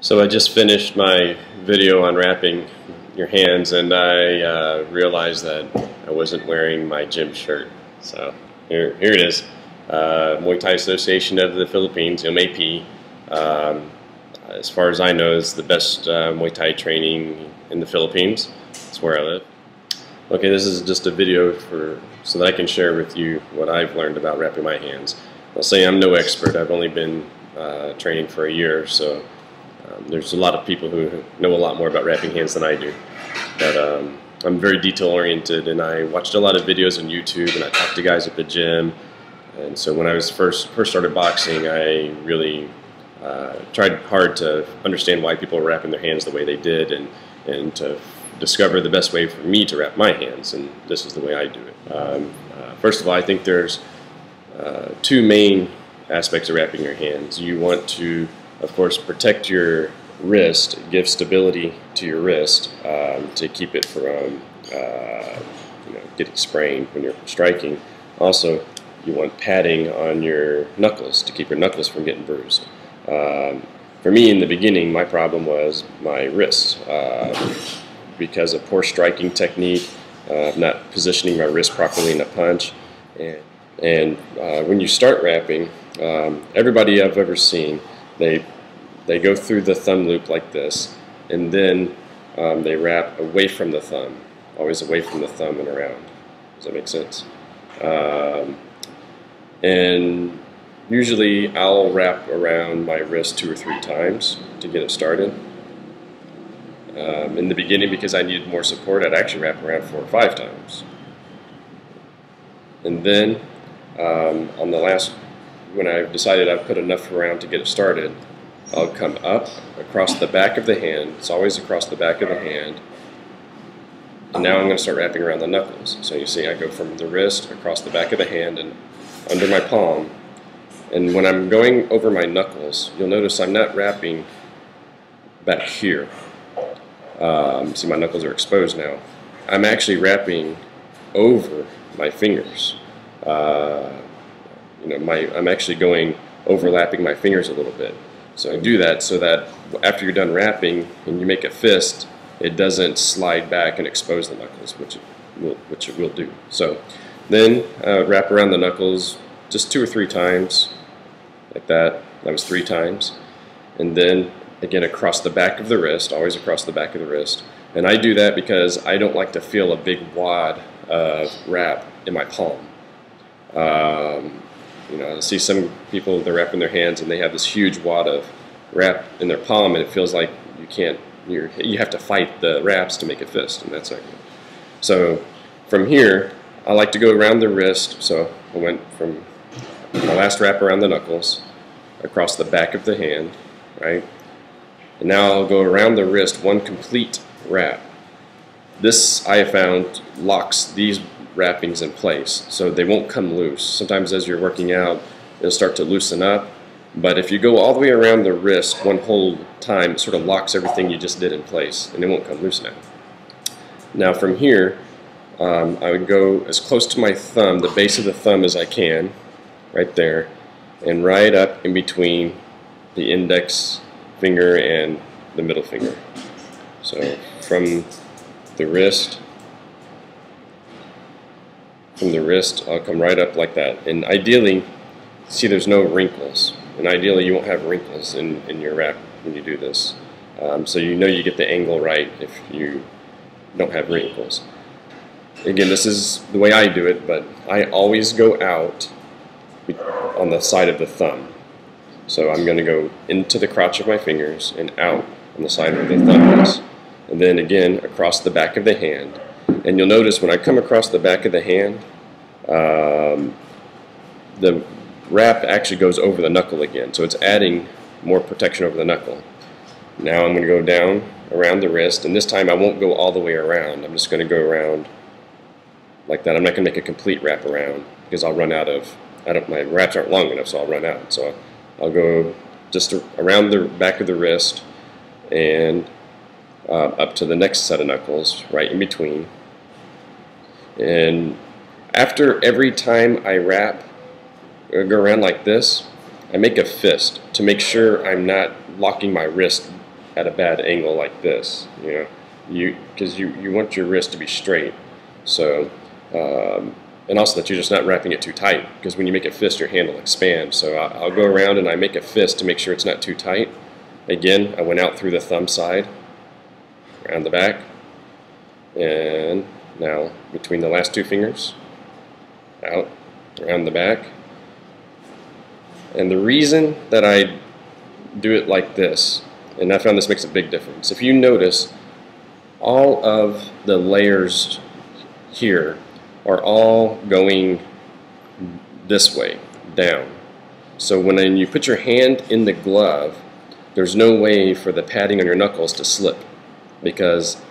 So I just finished my video on wrapping your hands, and I realized that I wasn't wearing my gym shirt. So here it is. Muay Thai Association of the Philippines, MAP. As far as I know, is the best Muay Thai training in the Philippines. That's where I live. Okay, this is just a video so that I can share with you what I've learned about wrapping my hands. I'll say I'm no expert. I've only been training for a year, so there's a lot of people who know a lot more about wrapping hands than I do. But I'm very detail oriented, and I watched a lot of videos on YouTube, and I talked to guys at the gym. And so when I was first started boxing, I really tried hard to understand why people were wrapping their hands the way they did, and to discover the best way for me to wrap my hands, and this is the way I do it. First of all, I think there's two main aspects of wrapping your hands. You want to, of course, protect your wrist, give stability to your wrist to keep it from getting sprained when you're striking. Also, you want padding on your knuckles to keep your knuckles from getting bruised. For me, in the beginning, my problem was my wrist. Because of poor striking technique, not positioning my wrist properly in a punch. And when you start wrapping, everybody I've ever seen, they go through the thumb loop like this, and then they wrap away from the thumb, always away from the thumb and around. Does that make sense? And usually I'll wrap around my wrist 2 or 3 times to get it started. In the beginning, because I needed more support, I'd actually wrap around 4 or 5 times. And then on the last, when I decided I'd put enough around to get it started, I'll come up across the back of the hand. It's always across the back of the hand. And now I'm going to start wrapping around the knuckles. So you see I go from the wrist across the back of the hand and under my palm. And when I'm going over my knuckles, you'll notice I'm not wrapping back here. See, my knuckles are exposed now. I'm actually wrapping over my fingers. I'm actually overlapping my fingers a little bit. So I do that so that after you're done wrapping and you make a fist, it doesn't slide back and expose the knuckles, which it will do. So then wrap around the knuckles just 2 or 3 times, like that. That was 3 times. And then again across the back of the wrist, always across the back of the wrist. And I do that because I don't like to feel a big wad of wrap in my palm. I see some people, they're wrapping their hands and they have this huge wad of wrap in their palm, and it feels like you have to fight the wraps to make a fist, and that's not good. So from here, I like to go around the wrist. So I went from my last wrap around the knuckles, across the back of the hand, right? And now I'll go around the wrist, one complete wrap. This, I have found, locks these wrappings in place, so they won't come loose. Sometimes as you're working out, it'll start to loosen up, but if you go all the way around the wrist one whole time, it sort of locks everything you just did in place, and it won't come loose now. Now from here, I would go as close to my thumb, the base of the thumb, as I can, right there, and right up in between the index finger and the middle finger. So from the wrist, I'll come right up like that. And ideally, see, there's no wrinkles. And ideally, you won't have wrinkles in your wrap when you do this. So you get the angle right if you don't have wrinkles. Again, this is the way I do it, but I always go out on the side of the thumb. So I'm going to go into the crotch of my fingers and out on the side where the thumb is. And then again, across the back of the hand. And you'll notice when I come across the back of the hand, the wrap actually goes over the knuckle again. So it's adding more protection over the knuckle. Now I'm going to go down around the wrist, and this time I won't go all the way around. I'm just going to go around like that. I'm not going to make a complete wrap around because I'll run out of my wraps aren't long enough, so I'll run out. So I'll go just around the back of the wrist and up to the next set of knuckles, right in between. And after every time I wrap or go around like this, I make a fist to make sure I'm not locking my wrist at a bad angle like this, because you want your wrist to be straight. So, and also that you're just not wrapping it too tight, because when you make a fist, your hand will expand. So I'll go around and I make a fist to make sure it's not too tight. Again, I went out through the thumb side, around the back, and now between the last two fingers, out, around the back. And the reason that I do it like this, and I found this makes a big difference. If you notice, all of the layers here are all going this way, down. So when you put your hand in the glove, there's no way for the padding on your knuckles to slip, because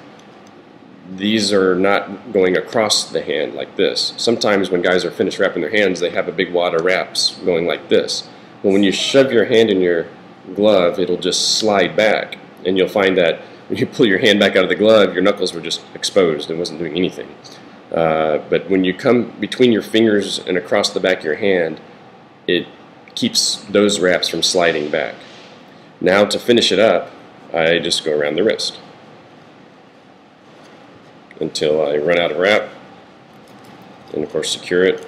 these are not going across the hand like this. Sometimes when guys are finished wrapping their hands, they have a big wad of wraps going like this. But when you shove your hand in your glove, it'll just slide back, and you'll find that when you pull your hand back out of the glove, your knuckles were just exposed and wasn't doing anything. But when you come between your fingers and across the back of your hand, it keeps those wraps from sliding back. Now to finish it up, I just go around the wrist until I run out of wrap, and of course secure it.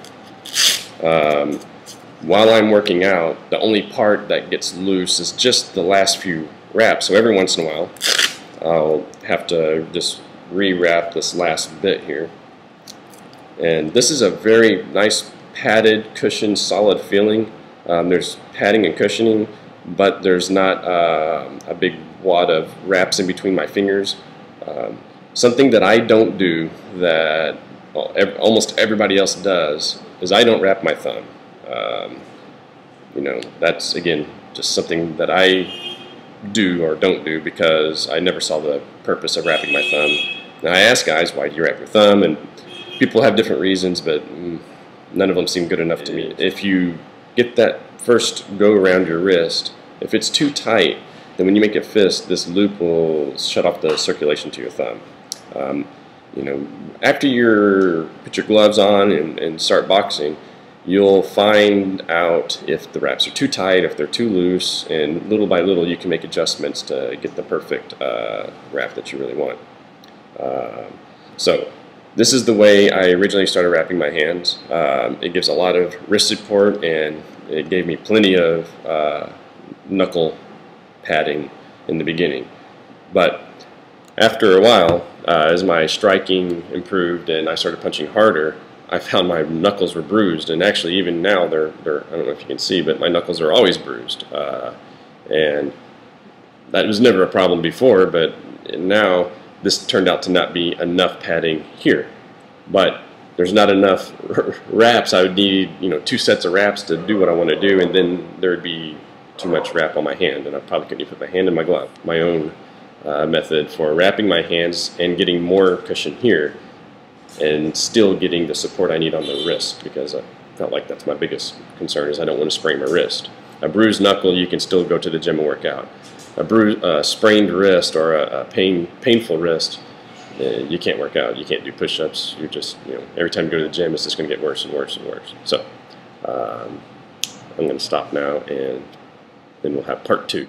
While I'm working out, the only part that gets loose is just the last few wraps. So every once in a while, I'll have to just re-wrap this last bit here. And this is a very nice padded, cushioned, solid feeling. There's padding and cushioning, but there's not a big wad of wraps in between my fingers. Something that I don't do that almost everybody else does is I don't wrap my thumb. That's again just something that I do or don't do because I never saw the purpose of wrapping my thumb. Now I ask guys, why do you wrap your thumb? And people have different reasons, but none of them seem good enough to me. If you get that first go around your wrist, if it's too tight, then when you make a fist, this loop will shut off the circulation to your thumb. After you put your gloves on and start boxing, you'll find out if the wraps are too tight, if they're too loose, and little by little you can make adjustments to get the perfect wrap that you really want. So this is the way I originally started wrapping my hands. It gives a lot of wrist support, and it gave me plenty of knuckle padding in the beginning. But after a while, as my striking improved and I started punching harder, I found my knuckles were bruised, and actually even now they're I don't know if you can see, but my knuckles are always bruised, and that was never a problem before, but now this turned out to not be enough padding here. But there's not enough wraps. I would need 2 sets of wraps to do what I want to do, and then there would be too much wrap on my hand, and I probably couldn't even put my hand in my glove. My own method for wrapping my hands and getting more cushion here, and still getting the support I need on the wrist, because I felt like that's my biggest concern, is I don't want to sprain my wrist. A bruised knuckle, you can still go to the gym and work out. A sprained wrist or a painful wrist, you can't work out. You can't do push-ups. You're just, every time you go to the gym, it's just going to get worse and worse and worse. So I'm going to stop now, and then we'll have part 2.